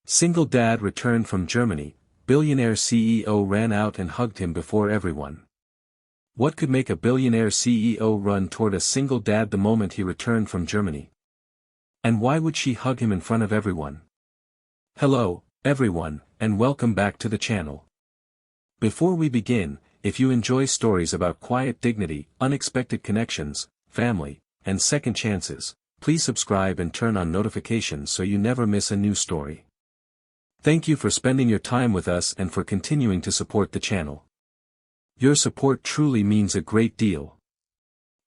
Single dad returned from Germany, billionaire CEO ran out and hugged him before everyone. What could make a billionaire CEO run toward a single dad the moment he returned from Germany? And why would she hug him in front of everyone? Hello, everyone, and welcome back to the channel. Before we begin, if you enjoy stories about quiet dignity, unexpected connections, family, and second chances, please subscribe and turn on notifications so you never miss a new story. Thank you for spending your time with us and for continuing to support the channel. Your support truly means a great deal.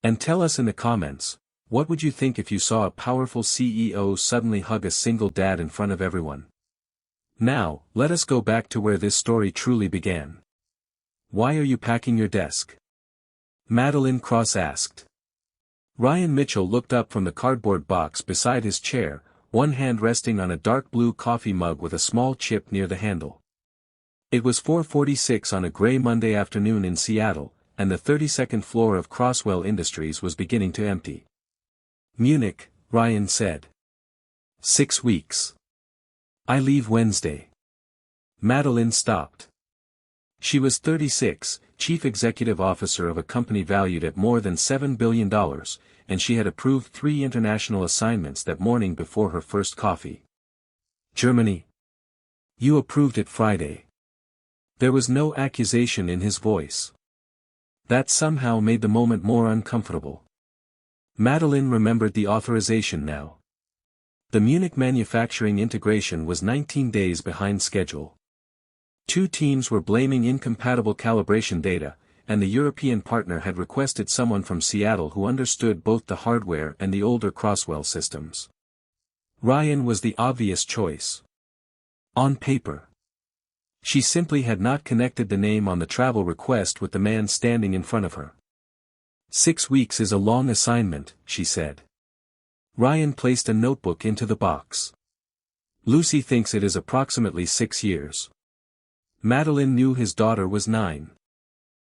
And tell us in the comments, what would you think if you saw a powerful CEO suddenly hug a single dad in front of everyone? Now, let us go back to where this story truly began. Why are you packing your desk? Madeline Cross asked. Ryan Mitchell looked up from the cardboard box beside his chair, one hand resting on a dark blue coffee mug with a small chip near the handle. It was 4:46 on a gray Monday afternoon in Seattle, and the 32nd floor of Crosswell Industries was beginning to empty. Munich, Ryan said. 6 weeks. I leave Wednesday. Madeline stopped. She was 36, chief executive officer of a company valued at more than $7 billion, and she had approved 3 international assignments that morning before her first coffee. Germany. You approved it Friday. There was no accusation in his voice. That somehow made the moment more uncomfortable. Madeline remembered the authorization now. The Munich manufacturing integration was 19 days behind schedule. 2 teams were blaming incompatible calibration data, and the European partner had requested someone from Seattle who understood both the hardware and the older Crosswell systems. Ryan was the obvious choice. On paper. She simply had not connected the name on the travel request with the man standing in front of her. 6 weeks is a long assignment, she said. Ryan placed a notebook into the box. Lucy thinks it is approximately 6 years. Madeline knew his daughter was 9.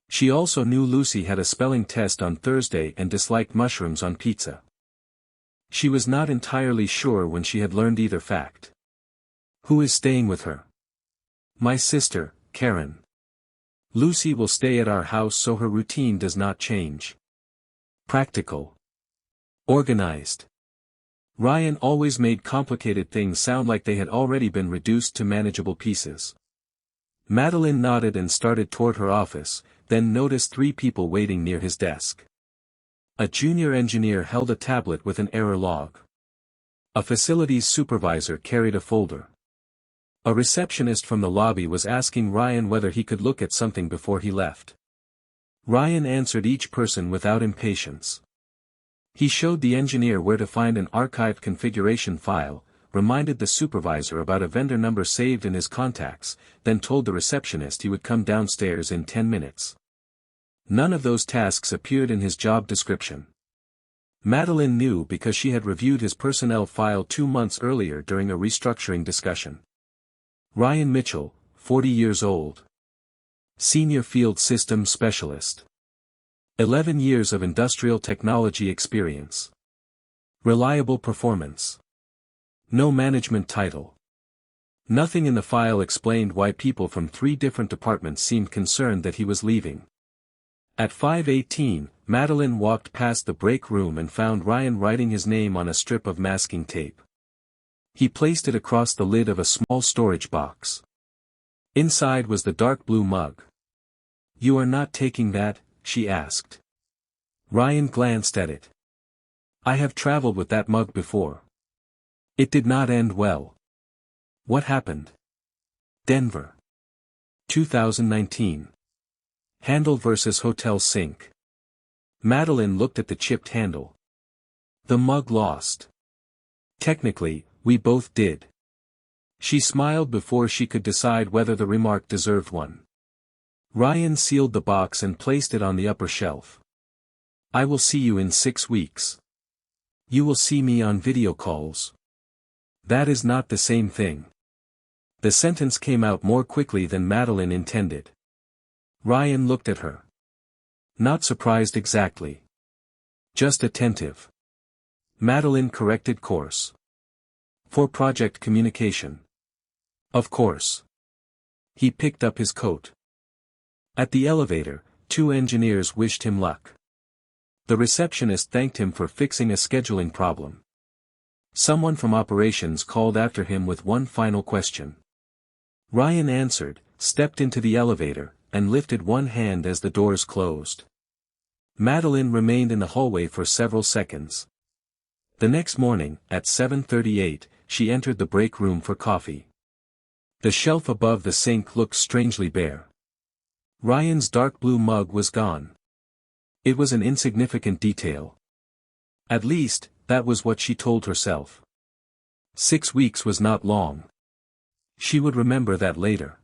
She also knew Lucy had a spelling test on Thursday and disliked mushrooms on pizza. She was not entirely sure when she had learned either fact. Who is staying with her? My sister, Karen. Lucy will stay at our house so her routine does not change. Practical. Organized. Ryan always made complicated things sound like they had already been reduced to manageable pieces. Madeline nodded and started toward her office, then noticed 3 people waiting near his desk. A junior engineer held a tablet with an error log. A facilities supervisor carried a folder. A receptionist from the lobby was asking Ryan whether he could look at something before he left. Ryan answered each person without impatience. He showed the engineer where to find an archived configuration file, reminded the supervisor about a vendor number saved in his contacts, then told the receptionist he would come downstairs in 10 minutes. None of those tasks appeared in his job description. Madeline knew because she had reviewed his personnel file 2 months earlier during a restructuring discussion. Ryan Mitchell, 40 years old. Senior Field Systems Specialist. 11 years of industrial technology experience. Reliable performance. No management title. Nothing in the file explained why people from 3 different departments seemed concerned that he was leaving. At 5:18, Madeline walked past the break room and found Ryan writing his name on a strip of masking tape. He placed it across the lid of a small storage box. Inside was the dark blue mug. You are not taking that? She asked. Ryan glanced at it. I have traveled with that mug before. It did not end well. What happened? Denver. 2019. Handle versus hotel sink. Madeline looked at the chipped handle. The mug lost. Technically, we both did. She smiled before she could decide whether the remark deserved one. Ryan sealed the box and placed it on the upper shelf. I will see you in 6 weeks. You will see me on video calls. That is not the same thing. The sentence came out more quickly than Madeline intended. Ryan looked at her. Not surprised exactly. Just attentive. Madeline corrected course. For project communication. Of course. He picked up his coat. At the elevator, two engineers wished him luck. The receptionist thanked him for fixing a scheduling problem. Someone from operations called after him with one final question. Ryan answered, stepped into the elevator, and lifted one hand as the doors closed. Madeline remained in the hallway for several seconds. The next morning, at 7:38, she entered the break room for coffee. The shelf above the sink looked strangely bare. Ryan's dark blue mug was gone. It was an insignificant detail. At least, that was what she told herself. 6 weeks was not long. She would remember that later.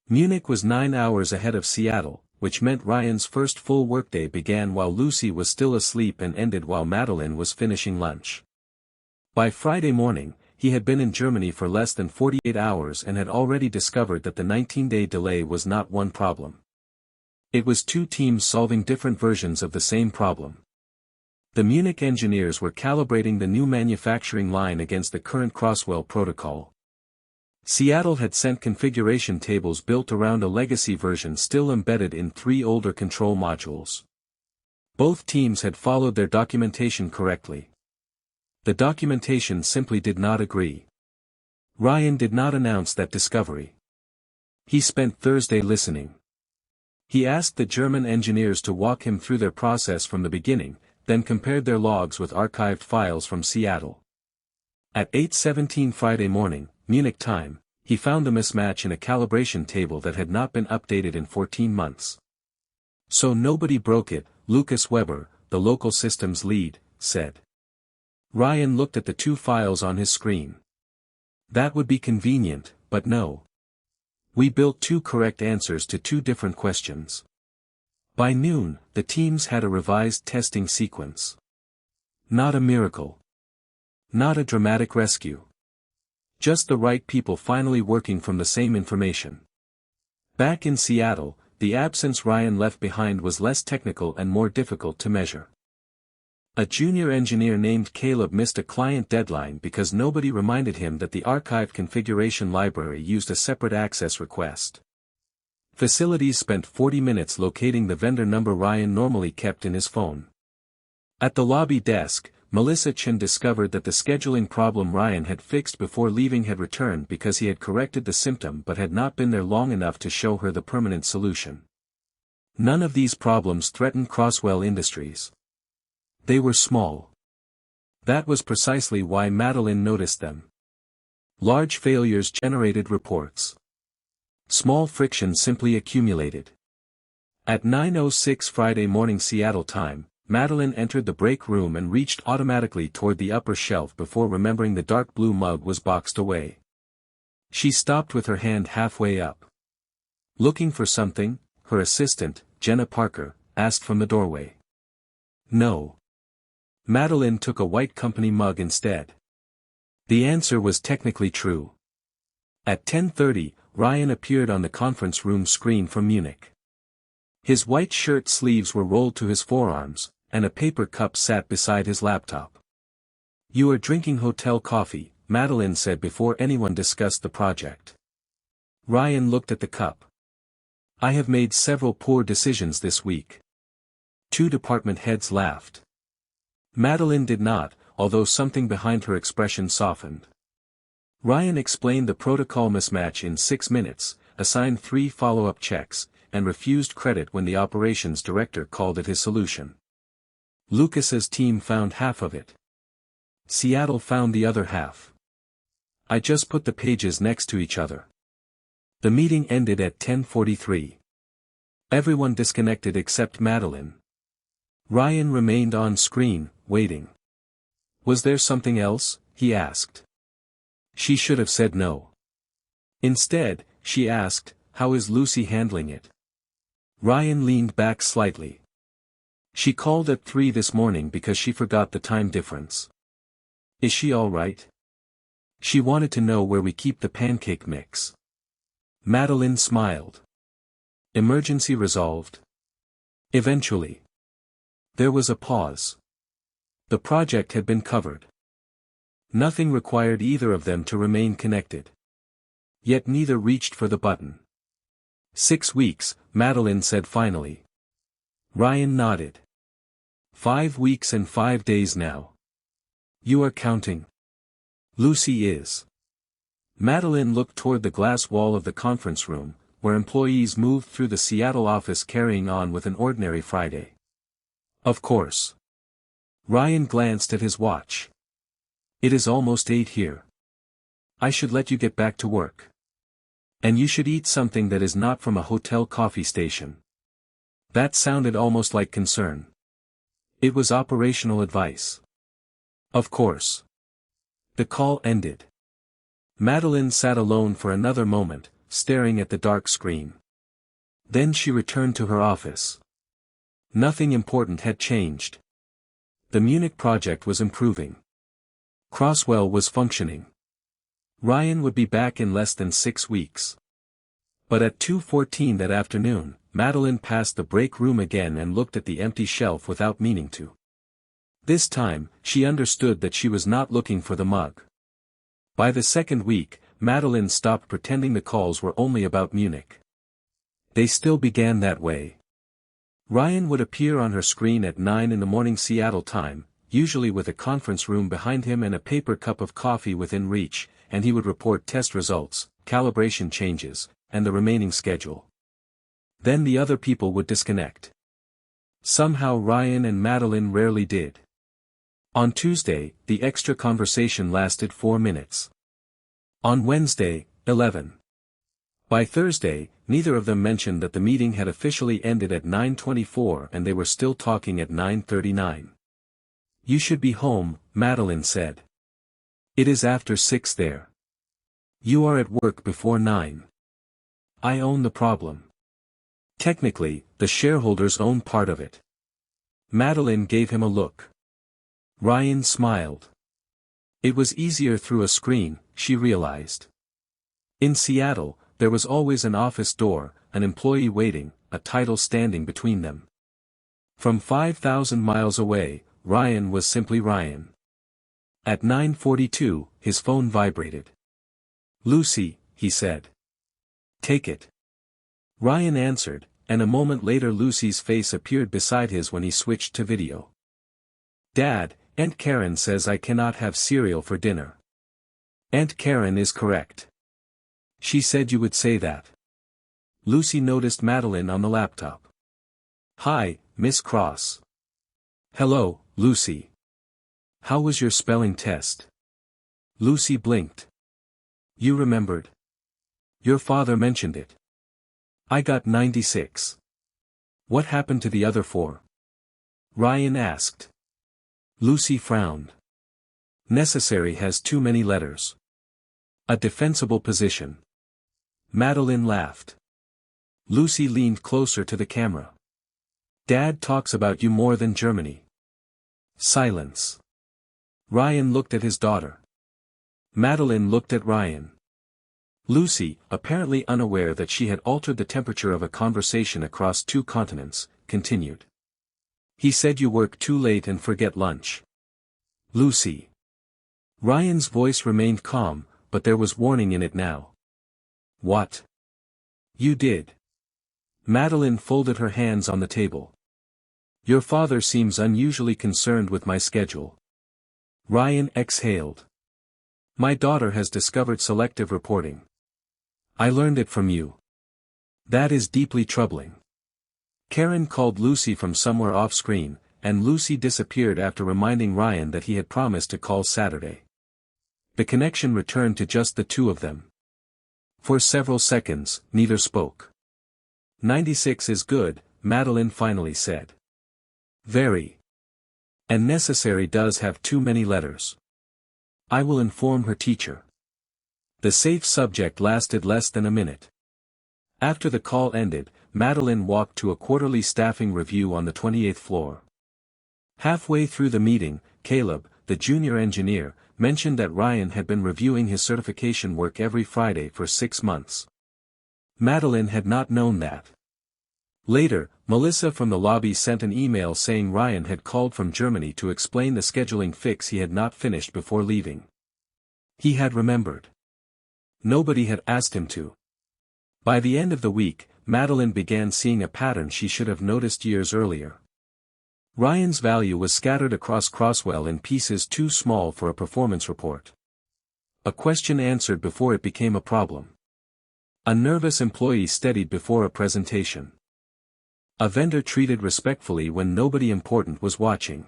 Munich was 9 hours ahead of Seattle, which meant Ryan's first full workday began while Lucy was still asleep and ended while Madeline was finishing lunch. By Friday morning, he had been in Germany for less than 48 hours and had already discovered that the 19-day delay was not one problem. It was two teams solving different versions of the same problem. The Munich engineers were calibrating the new manufacturing line against the current Crosswell protocol. Seattle had sent configuration tables built around a legacy version still embedded in 3 older control modules. Both teams had followed their documentation correctly. The documentation simply did not agree. Ryan did not announce that discovery. He spent Thursday listening. He asked the German engineers to walk him through their process from the beginning, then compared their logs with archived files from Seattle. At 8:17 Friday morning, Munich time, he found a mismatch in a calibration table that had not been updated in 14 months. So nobody broke it, Lucas Weber, the local systems lead, said. Ryan looked at the 2 files on his screen. That would be convenient, but no. We built 2 correct answers to 2 different questions. By noon, the teams had a revised testing sequence. Not a miracle. Not a dramatic rescue. Just the right people finally working from the same information. Back in Seattle, the absence Ryan left behind was less technical and more difficult to measure. A junior engineer named Caleb missed a client deadline because nobody reminded him that the archived configuration library used a separate access request. Facilities spent 40 minutes locating the vendor number Ryan normally kept in his phone. At the lobby desk, Melissa Chen discovered that the scheduling problem Ryan had fixed before leaving had returned because he had corrected the symptom but had not been there long enough to show her the permanent solution. None of these problems threatened Crosswell Industries. They were small. That was precisely why Madeline noticed them. Large failures generated reports. Small friction simply accumulated. At 9:06 Friday morning Seattle time, Madeline entered the break room and reached automatically toward the upper shelf before remembering the dark blue mug was boxed away. She stopped with her hand halfway up. Looking for something, her assistant, Jenna Parker, asked from the doorway. No. Madeline took a white company mug instead. The answer was technically true. At 10:30, Ryan appeared on the conference room screen from Munich. His white shirt sleeves were rolled to his forearms, and a paper cup sat beside his laptop. "You are drinking hotel coffee," Madeline said before anyone discussed the project. Ryan looked at the cup. "I have made several poor decisions this week." 2 department heads laughed. Madeline did not, although something behind her expression softened. Ryan explained the protocol mismatch in 6 minutes, assigned 3 follow-up checks, and refused credit when the operations director called it his solution. Lucas's team found half of it. Seattle found the other half. I just put the pages next to each other. The meeting ended at 10:43. Everyone disconnected except Madeline. Ryan remained on screen, waiting. Was there something else, he asked. She should have said no. Instead, she asked, how is Lucy handling it? Ryan leaned back slightly. She called at 3 this morning because she forgot the time difference. Is she all right? She wanted to know where we keep the pancake mix. Madeline smiled. Emergency resolved. Eventually. There was a pause. The project had been covered. Nothing required either of them to remain connected. Yet neither reached for the button. 6 weeks, Madeline said finally. Ryan nodded. 5 weeks and 5 days now. You are counting? Lucy is. Madeline looked toward the glass wall of the conference room, where employees moved through the Seattle office carrying on with an ordinary Friday. Of course. Ryan glanced at his watch. It is almost 8 here. I should let you get back to work. And you should eat something that is not from a hotel coffee station. That sounded almost like concern. It was operational advice. Of course. The call ended. Madeline sat alone for another moment, staring at the dark screen. Then she returned to her office. Nothing important had changed. The Munich project was improving. Crosswell was functioning. Ryan would be back in less than 6 weeks. But at 2:14 that afternoon, Madeline passed the break room again and looked at the empty shelf without meaning to. This time, she understood that she was not looking for the mug. By the second week, Madeline stopped pretending the calls were only about Munich. They still began that way. Ryan would appear on her screen at 9 in the morning Seattle time, usually with a conference room behind him and a paper cup of coffee within reach, and he would report test results, calibration changes, and the remaining schedule. Then the other people would disconnect. Somehow Ryan and Madeline rarely did. On Tuesday, the extra conversation lasted 4 minutes. On Wednesday, 11. By Thursday, neither of them mentioned that the meeting had officially ended at 9:24 and they were still talking at 9:39. You should be home, Madeline said. It is after 6 there. You are at work before 9. I own the problem. Technically, the shareholders own part of it. Madeline gave him a look. Ryan smiled. It was easier through a screen, she realized. In Seattle, there was always an office door, an employee waiting, a title standing between them. From 5,000 miles away, Ryan was simply Ryan. At 9:42, his phone vibrated. Lucy, he said. Take it. Ryan answered, and a moment later Lucy's face appeared beside his when he switched to video. Dad, Aunt Karen says I cannot have cereal for dinner. Aunt Karen is correct. She said you would say that. Lucy noticed Madeline on the laptop. Hi, Miss Cross. Hello, Lucy. How was your spelling test? Lucy blinked. You remembered. Your father mentioned it. I got 96. What happened to the other 4? Ryan asked. Lucy frowned. Necessary has too many letters. A defensible position. Madeline laughed. Lucy leaned closer to the camera. Dad talks about you more than Germany. Silence. Ryan looked at his daughter. Madeline looked at Ryan. Lucy, apparently unaware that she had altered the temperature of a conversation across 2 continents, continued. He said you work too late and forget lunch. Lucy. Ryan's voice remained calm, but there was warning in it now. What? You did. Madeline folded her hands on the table. Your father seems unusually concerned with my schedule. Ryan exhaled. My daughter has discovered selective reporting. I learned it from you. That is deeply troubling. Karen called Lucy from somewhere off-screen, and Lucy disappeared after reminding Ryan that he had promised to call Saturday. The connection returned to just the 2 of them. For several seconds, neither spoke. 96 is good, Madeline finally said. Very. And necessary does have too many letters. I will inform her teacher. The safe subject lasted less than a minute. After the call ended, Madeline walked to a quarterly staffing review on the 28th floor. Halfway through the meeting, Caleb, the junior engineer, mentioned that Ryan had been reviewing his certification work every Friday for 6 months. Madeline had not known that. Later, Melissa from the lobby sent an email saying Ryan had called from Germany to explain the scheduling fix he had not finished before leaving. He had remembered. Nobody had asked him to. By the end of the week, Madeline began seeing a pattern she should have noticed years earlier. Ryan's value was scattered across Crosswell in pieces too small for a performance report. A question answered before it became a problem. A nervous employee steadied before a presentation. A vendor treated respectfully when nobody important was watching.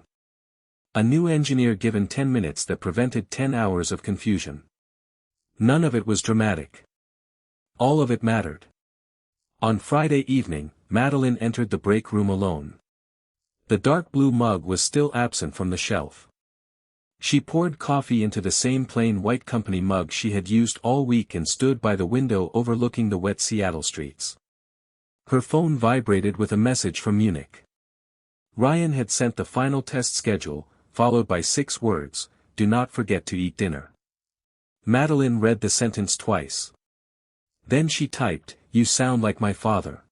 A new engineer given 10 minutes that prevented 10 hours of confusion. None of it was dramatic. All of it mattered. On Friday evening, Madeline entered the break room alone. The dark blue mug was still absent from the shelf. She poured coffee into the same plain white company mug she had used all week and stood by the window overlooking the wet Seattle streets. Her phone vibrated with a message from Munich. Ryan had sent the final test schedule, followed by 6 words, "Do not forget to eat dinner." Madeline read the sentence twice. Then she typed, "You sound like my father."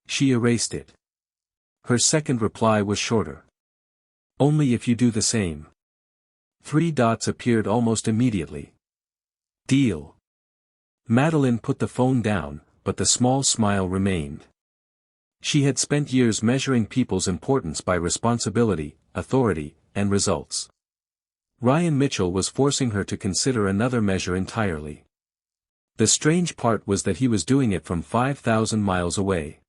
She erased it. Her second reply was shorter. "Only if you do the same." 3 dots appeared almost immediately. Deal. Madeline put the phone down, but the small smile remained. She had spent years measuring people's importance by responsibility, authority, and results. Ryan Mitchell was forcing her to consider another measure entirely. The strange part was that he was doing it from 5,000 miles away.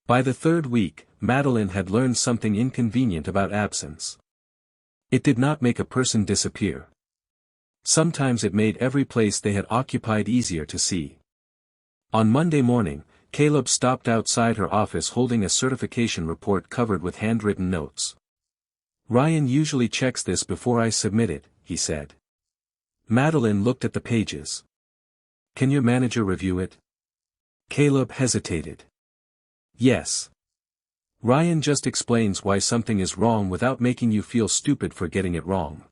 By the 3rd week, Madeline had learned something inconvenient about absence. It did not make a person disappear. Sometimes it made every place they had occupied easier to see. On Monday morning, Caleb stopped outside her office holding a certification report covered with handwritten notes. "Ryan usually checks this before I submit it," he said. Madeline looked at the pages. "Can your manager review it?" Caleb hesitated. "Yes. Ryan just explains why something is wrong without making you feel stupid for getting it wrong."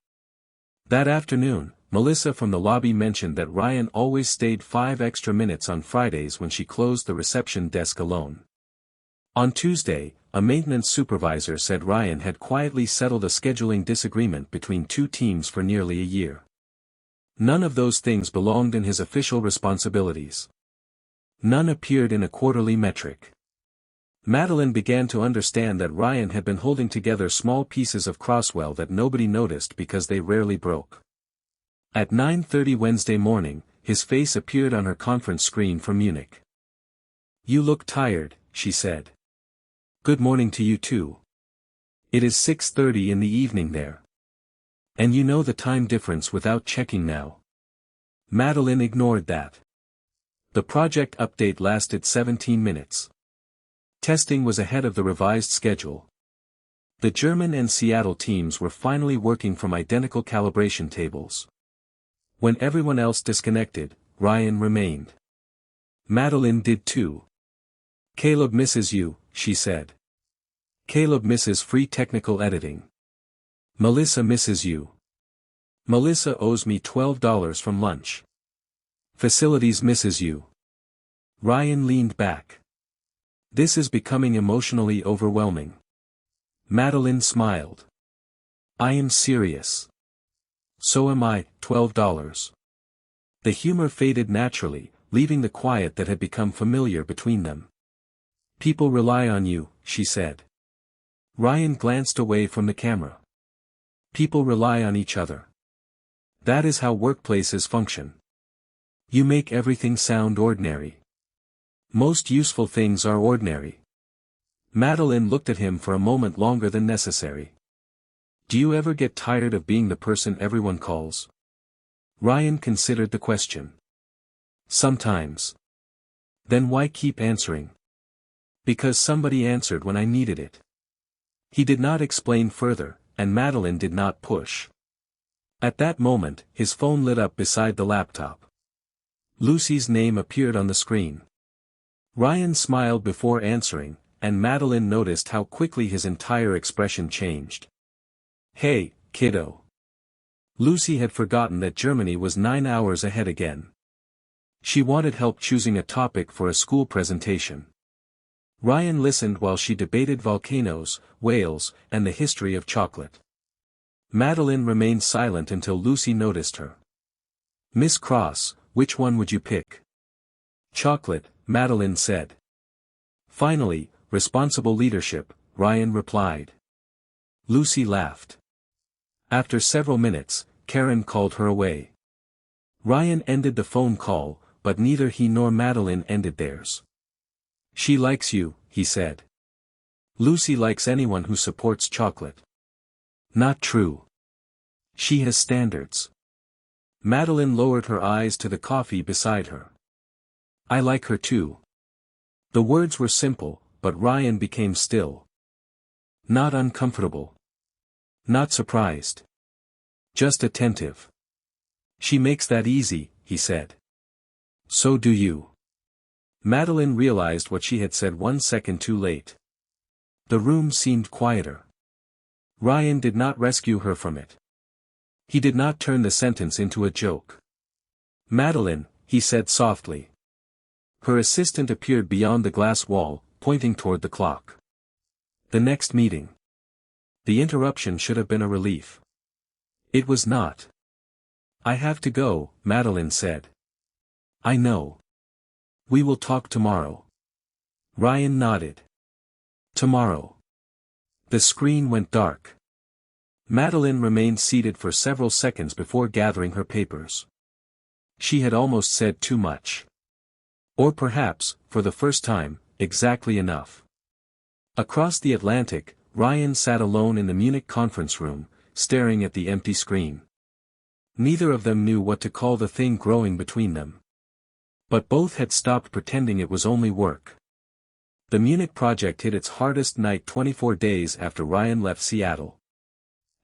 That afternoon, Melissa from the lobby mentioned that Ryan always stayed 5 extra minutes on Fridays when she closed the reception desk alone. On Tuesday, a maintenance supervisor said Ryan had quietly settled a scheduling disagreement between 2 teams for nearly a year. None of those things belonged in his official responsibilities. None appeared in a quarterly metric. Madeline began to understand that Ryan had been holding together small pieces of Crosswell that nobody noticed because they rarely broke. At 9:30 Wednesday morning, his face appeared on her conference screen from Munich. "You look tired," she said. "Good morning to you too. It is 6:30 in the evening there. And you know the time difference without checking now." Madeline ignored that. The project update lasted 17 minutes. Testing was ahead of the revised schedule. The German and Seattle teams were finally working from identical calibration tables. When everyone else disconnected, Ryan remained. Madeline did too. "Caleb misses you," she said. "Caleb misses free technical editing. Melissa misses you. Melissa owes me $12 from lunch. Facilities misses you." Ryan leaned back. "This is becoming emotionally overwhelming." Madeline smiled. "I am serious. So am I, $12. The humor faded naturally, leaving the quiet that had become familiar between them. "People rely on you," she said. Ryan glanced away from the camera. "People rely on each other. That is how workplaces function. You make everything sound ordinary. Most useful things are ordinary." Madeline looked at him for a moment longer than necessary. "Do you ever get tired of being the person everyone calls?" Ryan considered the question. "Sometimes." "Then why keep answering?" "Because somebody answered when I needed it." He did not explain further, and Madeline did not push. At that moment, his phone lit up beside the laptop. Lucy's name appeared on the screen. Ryan smiled before answering, and Madeline noticed how quickly his entire expression changed. "Hey, kiddo." Lucy had forgotten that Germany was 9 hours ahead again. She wanted help choosing a topic for a school presentation. Ryan listened while she debated volcanoes, whales, and the history of chocolate. Madeline remained silent until Lucy noticed her. "Miss Cross, which one would you pick? Chocolate, Madeline said. Finally, responsible leadership, Ryan replied. Lucy laughed. After several minutes, Karen called her away. Ryan ended the phone call, but neither he nor Madeline ended theirs. She likes you, he said. Lucy likes anyone who supports chocolate. Not true. She has standards. Madeline lowered her eyes to the coffee beside her. I like her too. The words were simple, but Ryan became still. Not uncomfortable. Not surprised. Just attentive. She makes that easy, he said. So do you. Madeline realized what she had said 1 second too late. The room seemed quieter. Ryan did not rescue her from it. He did not turn the sentence into a joke. Madeline, he said softly. Her assistant appeared beyond the glass wall, pointing toward the clock. The next meeting. The interruption should have been a relief. It was not. I have to go, Madeline said. I know. We will talk tomorrow. Ryan nodded. Tomorrow. The screen went dark. Madeline remained seated for several seconds before gathering her papers. She had almost said too much. Or perhaps, for the first time, exactly enough. Across the Atlantic, Ryan sat alone in the Munich conference room, staring at the empty screen. Neither of them knew what to call the thing growing between them. But both had stopped pretending it was only work. The Munich project hit its hardest night 24 days after Ryan left Seattle.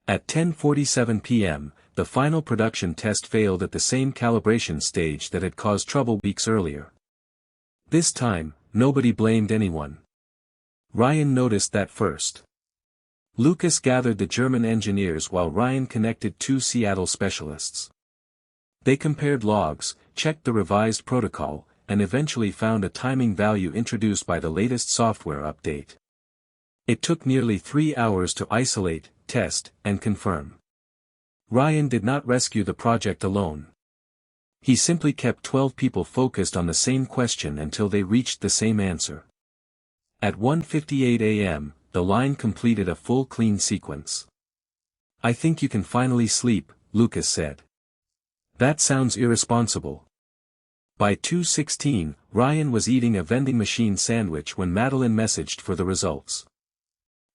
At 10:47 p.m., the final production test failed at the same calibration stage that had caused trouble weeks earlier. This time, nobody blamed anyone. Ryan noticed that first. Lucas gathered the German engineers while Ryan connected 2 Seattle specialists. They compared logs, checked the revised protocol, and eventually found a timing value introduced by the latest software update. It took nearly 3 hours to isolate, test, and confirm. Ryan did not rescue the project alone. He simply kept 12 people focused on the same question until they reached the same answer. At 1:58 a.m., the line completed a full clean sequence. I think you can finally sleep, Lucas said. That sounds irresponsible. By 2:16, Ryan was eating a vending machine sandwich when Madeline messaged for the results.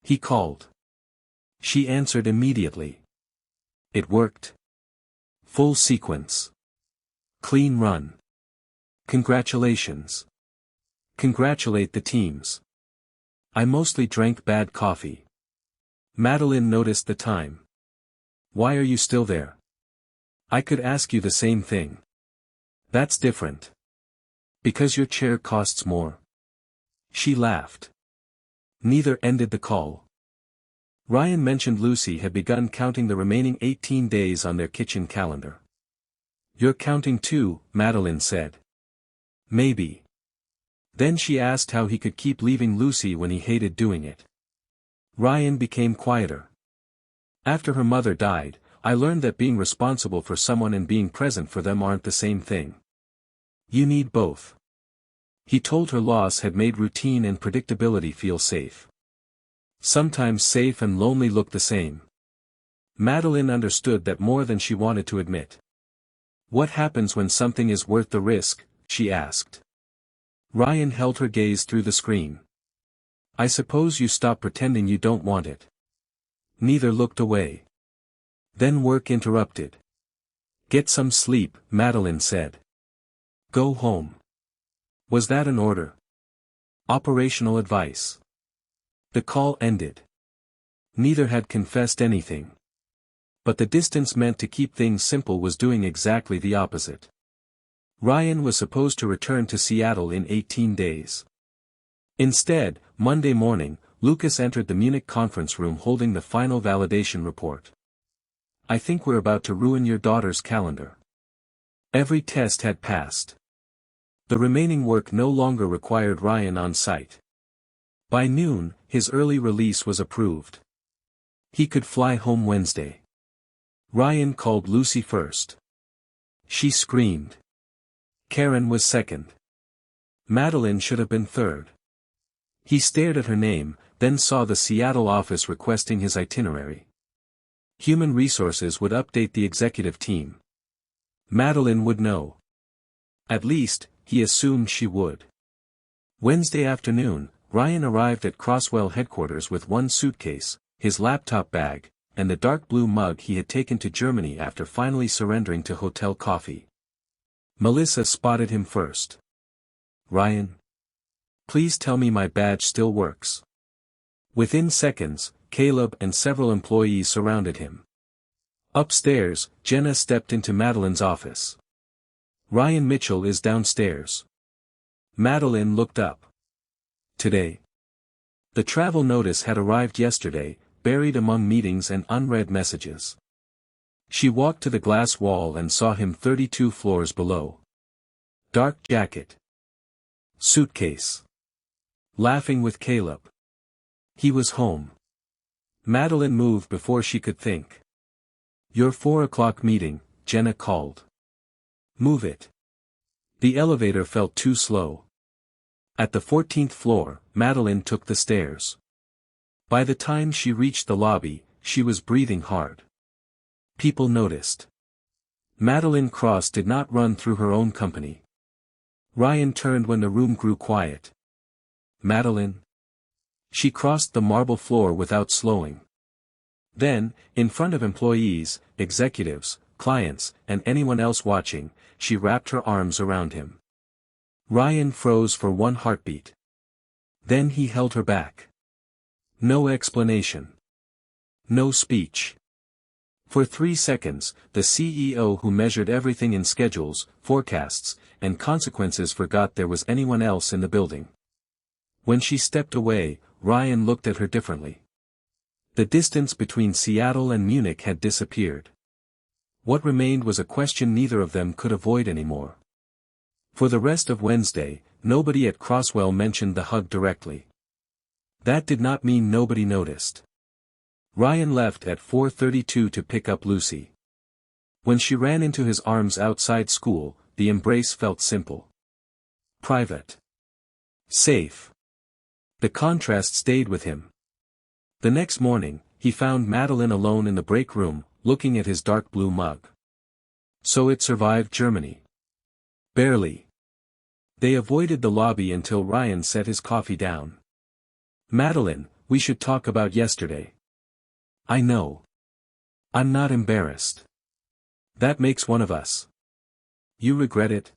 He called. She answered immediately. It worked. Full sequence. Clean run. Congratulations. Congratulate the teams. I mostly drank bad coffee. Madeline noticed the time. Why are you still there? I could ask you the same thing. That's different. Because your chair costs more. She laughed. Neither ended the call. Ryan mentioned Lucy had begun counting the remaining 18 days on their kitchen calendar. You're counting too, Madeline said. Maybe. Then she asked how he could keep leaving Lucy when he hated doing it. Ryan became quieter. After her mother died, I learned that being responsible for someone and being present for them aren't the same thing. You need both. He told her loss had made routine and predictability feel safe. Sometimes safe and lonely look the same. Madeline understood that more than she wanted to admit. What happens when something is worth the risk? She asked. Ryan held her gaze through the screen. I suppose you stop pretending you don't want it. Neither looked away. Then work interrupted. Get some sleep, Madeline said. Go home. Was that an order? Operational advice. The call ended. Neither had confessed anything. But the distance meant to keep things simple was doing exactly the opposite. Ryan was supposed to return to Seattle in 18 days. Instead, Monday morning, Lucas entered the Munich conference room holding the final validation report. I think we're about to ruin your daughter's calendar. Every test had passed. The remaining work no longer required Ryan on site. By noon, his early release was approved. He could fly home Wednesday. Ryan called Lucy first. She screamed. Karen was second. Madeline should have been third. He stared at her name, then saw the Seattle office requesting his itinerary. Human Resources would update the executive team. Madeline would know. At least, he assumed she would. Wednesday afternoon, Ryan arrived at Crosswell headquarters with one suitcase, his laptop bag, and the dark blue mug he had taken to Germany after finally surrendering to hotel coffee. Melissa spotted him first. "Ryan? Please tell me my badge still works." Within seconds, Caleb and several employees surrounded him. Upstairs, Jenna stepped into Madeline's office. "Ryan Mitchell is downstairs." Madeline looked up. "Today?" The travel notice had arrived yesterday, buried among meetings and unread messages. She walked to the glass wall and saw him 32 floors below. Dark jacket. Suitcase. Laughing with Caleb. He was home. Madeline moved before she could think. "Your 4 o'clock meeting," Jenna called. "Move it." The elevator felt too slow. At the 14th floor, Madeline took the stairs. By the time she reached the lobby, she was breathing hard. People noticed. Madeline Cross did not run through her own company. Ryan turned when the room grew quiet. "Madeline?" She crossed the marble floor without slowing. Then, in front of employees, executives, clients, and anyone else watching, she wrapped her arms around him. Ryan froze for one heartbeat. Then he held her back. No explanation. No speech. For 3 seconds, the CEO who measured everything in schedules, forecasts, and consequences forgot there was anyone else in the building. When she stepped away, Ryan looked at her differently. The distance between Seattle and Munich had disappeared. What remained was a question neither of them could avoid anymore. For the rest of Wednesday, nobody at Crosswell mentioned the hug directly. That did not mean nobody noticed. Ryan left at 4:32 to pick up Lucy. When she ran into his arms outside school, the embrace felt simple. Private. Safe. The contrast stayed with him. The next morning, he found Madeline alone in the break room, looking at his dark blue mug. So it survived Germany. Barely. They avoided the lobby until Ryan set his coffee down. "Madeline, we should talk about yesterday." "I know. I'm not embarrassed. That makes one of us." "You regret it?"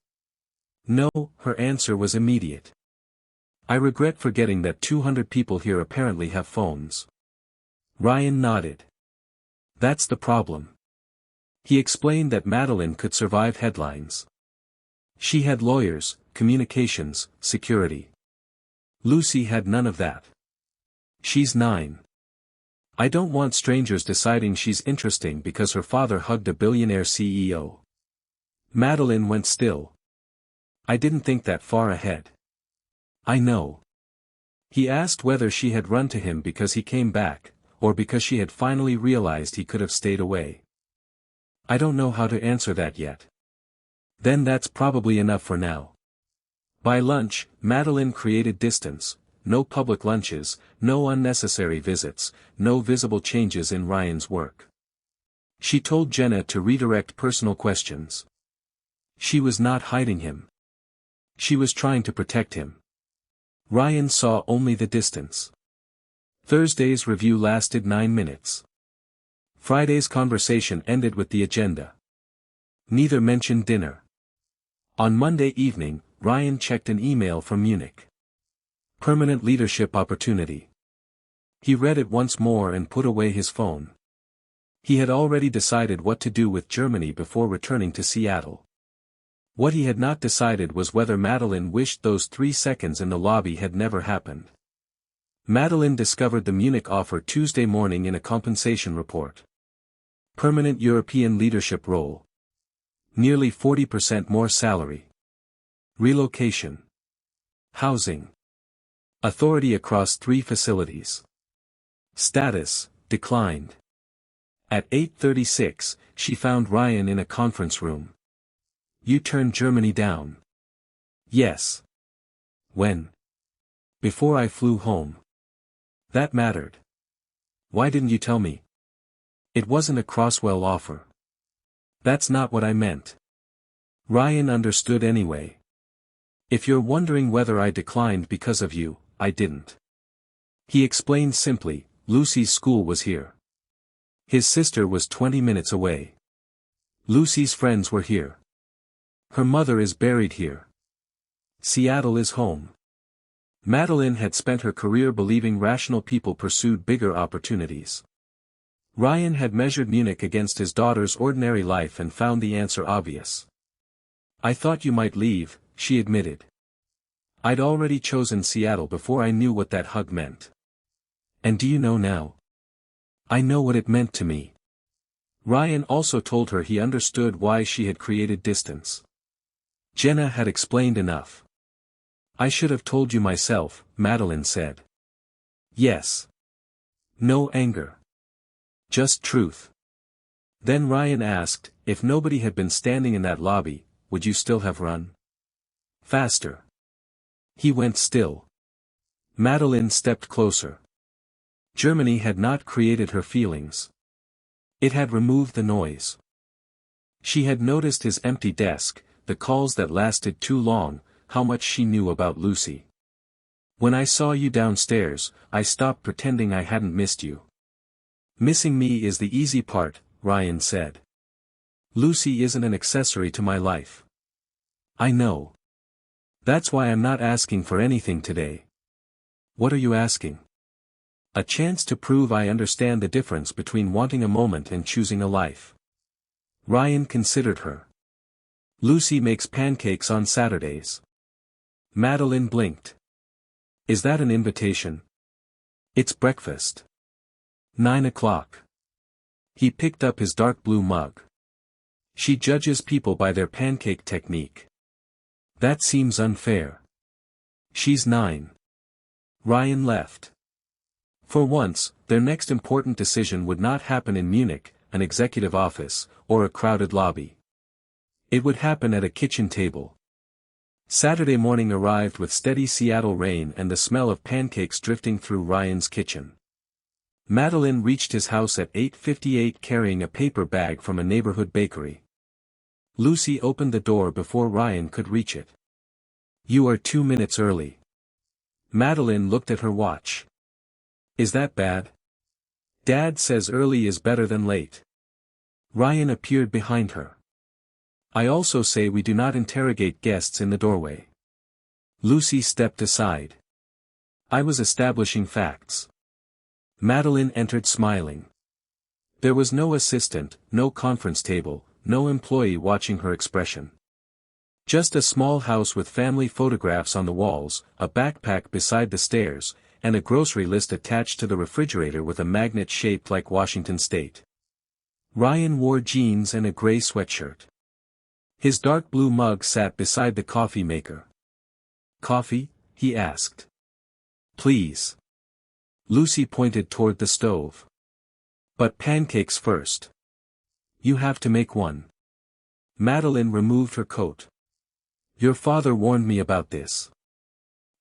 "No," her answer was immediate. "I regret forgetting that 200 people here apparently have phones." Ryan nodded. "That's the problem." He explained that Madeline could survive headlines. She had lawyers, communications, security. Lucy had none of that. She's 9. I don't want strangers deciding she's interesting because her father hugged a billionaire CEO. Madeline went still. "I didn't think that far ahead." "I know." He asked whether she had run to him because he came back, or because she had finally realized he could have stayed away. "I don't know how to answer that yet." "Then that's probably enough for now." By lunch, Madeline created distance. No public lunches, no unnecessary visits, no visible changes in Ryan's work. She told Jenna to redirect personal questions. She was not hiding him. She was trying to protect him. Ryan saw only the distance. Thursday's review lasted 9 minutes. Friday's conversation ended with the agenda. Neither mentioned dinner. On Monday evening, Ryan checked an email from Munich. Permanent leadership opportunity. He read it once more and put away his phone. He had already decided what to do with Germany before returning to Seattle. What he had not decided was whether Madeline wished those 3 seconds in the lobby had never happened. Madeline discovered the Munich offer Tuesday morning in a compensation report. Permanent European leadership role. Nearly 40% more salary. Relocation. Housing. Authority across 3 facilities. Status, declined. At 8:36, she found Ryan in a conference room. You turned Germany down. Yes. When? Before I flew home. That mattered. Why didn't you tell me? It wasn't a Crosswell offer. That's not what I meant. Ryan understood anyway. If you're wondering whether I declined because of you, I didn't. He explained simply, Lucy's school was here. His sister was 20 minutes away. Lucy's friends were here. Her mother is buried here. Seattle is home. Madeline had spent her career believing rational people pursued bigger opportunities. Ryan had measured Munich against his daughter's ordinary life and found the answer obvious. I thought you might leave, she admitted. I'd already chosen Seattle before I knew what that hug meant. And do you know now? I know what it meant to me. Ryan also told her he understood why she had created distance. Jenna had explained enough. I should have told you myself, Madeline said. Yes. No anger. Just truth. Then Ryan asked, if nobody had been standing in that lobby, would you still have run? Faster. He went still. Madeline stepped closer. Germany had not created her feelings. It had removed the noise. She had noticed his empty desk, the calls that lasted too long, how much she knew about Lucy. When I saw you downstairs, I stopped pretending I hadn't missed you. Missing me is the easy part, Ryan said. Lucy isn't an accessory to my life. I know. That's why I'm not asking for anything today. What are you asking? A chance to prove I understand the difference between wanting a moment and choosing a life. Ryan considered her. Lucy makes pancakes on Saturdays. Madeline blinked. Is that an invitation? It's breakfast. 9 o'clock. He picked up his dark blue mug. She judges people by their pancake technique. That seems unfair. She's 9. Ryan left. For once, their next important decision would not happen in Munich, an executive office, or a crowded lobby. It would happen at a kitchen table. Saturday morning arrived with steady Seattle rain and the smell of pancakes drifting through Ryan's kitchen. Madeline reached his house at 8:58 carrying a paper bag from a neighborhood bakery. Lucy opened the door before Ryan could reach it. You are 2 minutes early. Madeline looked at her watch. Is that bad? Dad says early is better than late. Ryan appeared behind her. I also say we do not interrogate guests in the doorway. Lucy stepped aside. I was establishing facts. Madeline entered smiling. There was no assistant, no conference table, no employee watching her expression. Just a small house with family photographs on the walls, a backpack beside the stairs, and a grocery list attached to the refrigerator with a magnet shaped like Washington State. Ryan wore jeans and a gray sweatshirt. His dark blue mug sat beside the coffee maker. Coffee? He asked. Please. Lucy pointed toward the stove. But pancakes first. You have to make one. Madeline removed her coat. Your father warned me about this.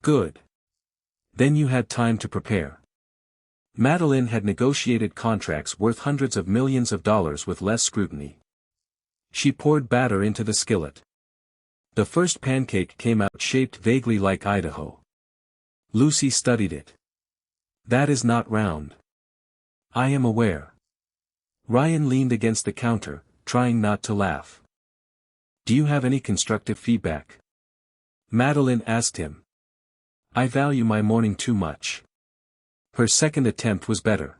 Good. Then you had time to prepare. Madeline had negotiated contracts worth hundreds of millions of dollars with less scrutiny. She poured batter into the skillet. The first pancake came out shaped vaguely like Idaho. Lucy studied it. That is not round. I am aware. Ryan leaned against the counter, trying not to laugh. Do you have any constructive feedback? Madeline asked him. I value my morning too much. Her second attempt was better.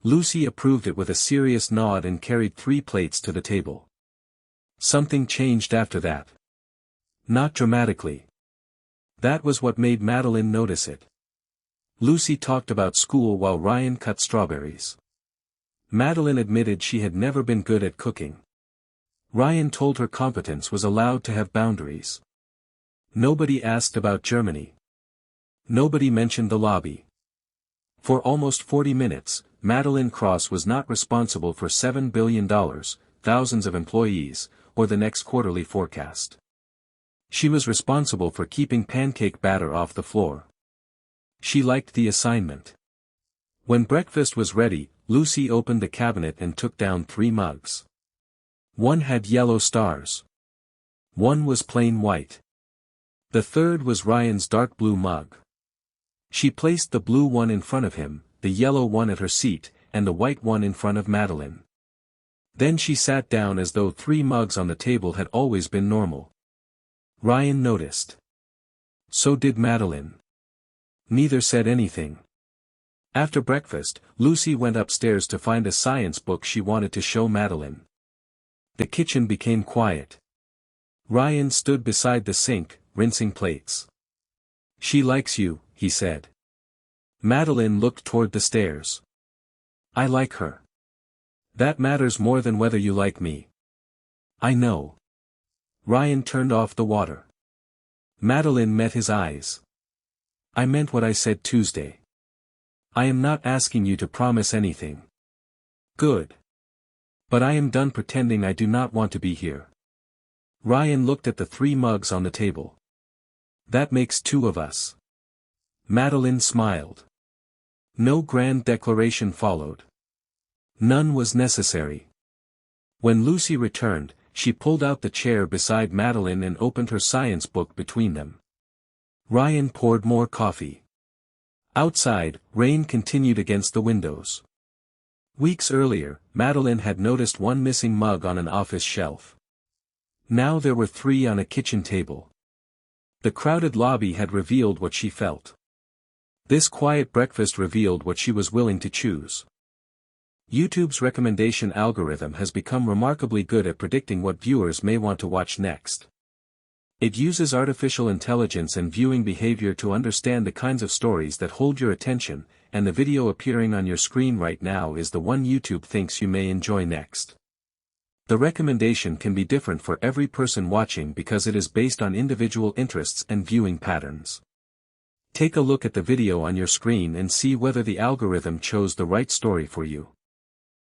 Lucy approved it with a serious nod and carried 3 plates to the table. Something changed after that. Not dramatically. That was what made Madeline notice it. Lucy talked about school while Ryan cut strawberries. Madeline admitted she had never been good at cooking. Ryan told her competence was allowed to have boundaries. Nobody asked about Germany. Nobody mentioned the lobby. For almost 40 minutes, Madeline Cross was not responsible for $7 billion, thousands of employees, or the next quarterly forecast. She was responsible for keeping pancake batter off the floor. She liked the assignment. When breakfast was ready, Lucy opened the cabinet and took down 3 mugs. One had yellow stars. One was plain white. The third was Ryan's dark blue mug. She placed the blue one in front of him, the yellow one at her seat, and the white one in front of Madeline. Then she sat down as though 3 mugs on the table had always been normal. Ryan noticed. So did Madeline. Neither said anything. After breakfast, Lucy went upstairs to find a science book she wanted to show Madeline. The kitchen became quiet. Ryan stood beside the sink, rinsing plates. "She likes you," he said. Madeline looked toward the stairs. "I like her. That matters more than whether you like me." "I know." Ryan turned off the water. Madeline met his eyes. "I meant what I said Tuesday. I am not asking you to promise anything." "Good. But I am done pretending I do not want to be here." Ryan looked at the 3 mugs on the table. "That makes 2 of us." Madeline smiled. No grand declaration followed. None was necessary. When Lucy returned, she pulled out the chair beside Madeline and opened her science book between them. Ryan poured more coffee. Outside, rain continued against the windows. Weeks earlier, Madeline had noticed one missing mug on an office shelf. Now there were 3 on a kitchen table. The crowded lobby had revealed what she felt. This quiet breakfast revealed what she was willing to choose. YouTube's recommendation algorithm has become remarkably good at predicting what viewers may want to watch next. It uses artificial intelligence and viewing behavior to understand the kinds of stories that hold your attention, and the video appearing on your screen right now is the one YouTube thinks you may enjoy next. The recommendation can be different for every person watching because it is based on individual interests and viewing patterns. Take a look at the video on your screen and see whether the algorithm chose the right story for you.